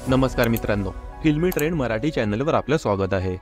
नमस्कार मित्रांनो, फिल्मी ट्रेंड मराठी चॅनलवर आपलं स्वागत आहे।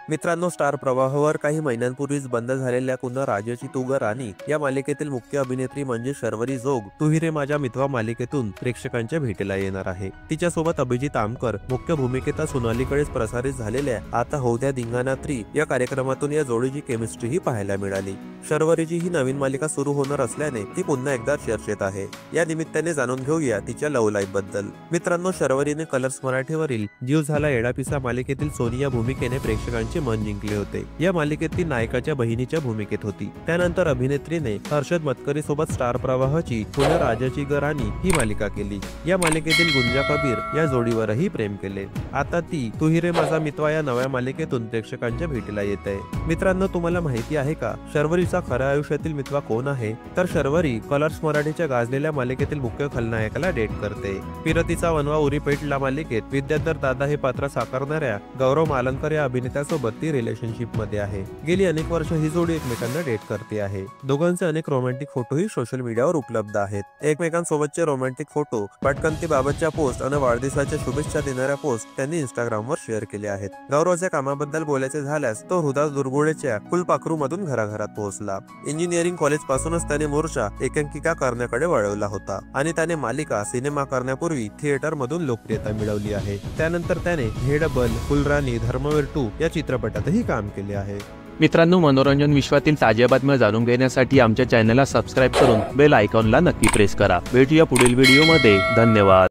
मित्रांनो, स्टार प्रवाहावर काही महिन्यांपूर्वीच बंद झालेल्या पुन्हा राजाची तू ग राणी या मालिकेतील मुख्य अभिनेत्री म्हणजे शर्वरी जोग तू ही रे माझ्या मितवा मालिकेतून प्रेक्षकांच्या भेटीला येणार आहे। तिच्यासोबत अभिजित आमकर मुख्य भूमिकेत सोनालीकडेच प्रसारित झालेल्या आता होद्या धिंगाणा 3 या कार्यक्रमातून या जोडीची केमिस्ट्री ही पाहायला मिळाली। शर्वरीची ही नवीन मालिका सुरू होणार असल्याने ती पुन्हा एकदा चर्चेत आहे। या निमित्ताने जाणून घेऊया तिच्या लव्ह लाईफ बद्दल। मित्रांनो, शर्वरीने कलर्स मराठीवरील जीव झाला येडापिसा मालिकेतील सोनी या भूमिकेने प्रेक्षकांचे मन जिंकले होते। या मालिकेत ती नायकाच्या बहिणीच्या भूमिकेत होती। त्यानंतर अभिनेत्रीने हर्षद मतकरी सोबत स्टार प्रवाहाची पुन्हा राजाची ग राणी ही मालिका केली। या मालिकेतील गुंजा कबीर या जोडीवरही प्रेम केले। आता ती तू ही रे माझा मितवा या नव्या मालिकेतून प्रेक्षकांच्या भेटीला येत आहे। मित्रांनो, तुम्हाला माहिती आहे का शर्वरीचा खऱ्या आयुष्यातील मितवा कोण आहे? तर शर्वरी कलर्स मराठीच्या गाजलेल्या मालिकेतील मुख्य खलनायकाला डेट करते। फिरतीचा वनवा उरी पेटला मालिकेत विद्याधर दादा हे पात्र साकारणाऱ्या गौरव मालनकर या अभिनेत्यासोबत ती रिलेशनशिप मध्ये आहे। गेली अनेक वर्ष ही जोडी एकमेकांना डेट करते आहे। दोघांचे अनेक रोमॅन्टिक फोटोही सोशल मीडियावर उपलब्ध आहेत। एकमेकांसोबतचे रोमॅन्टिक फोटो, पटकनतीबाबतच्या पोस्ट आणि वाढदिवसाच्या शुभेच्छा देणाऱ्या पोस्ट त्यांनी इंस्टाग्रामवर शेअर केले आहेत। गौरवच्या कामाबद्दल बोलायचे झाल्यास तो हृदय दुर्गुळेच्या फुलपाखरू मधून घराघरात पोहोचला। इंजिनिअरिंग कॉलेज पासूनच त्याने मोर्चा एकांकिका करण्याकडे वळवला होता आणि त्याने मालिका सिनेमा करण्यापूर्वी थिएटर मधून लोकप्रियता मिळवली आहे। त्यानंतर त्याने हेडबल, फुलराणी, धर्मवीर 2 या चित्रपटातही काम केले आहे। मित्रांनो, मनोरंजन विश्वातील ताज्या बातम्या जाणून घेण्यासाठी आमच्या चॅनलला सबस्क्राइब करून बेल आयकॉनला नक्की प्रेस करा। भेटूया पुढील व्हिडिओमध्ये। धन्यवाद।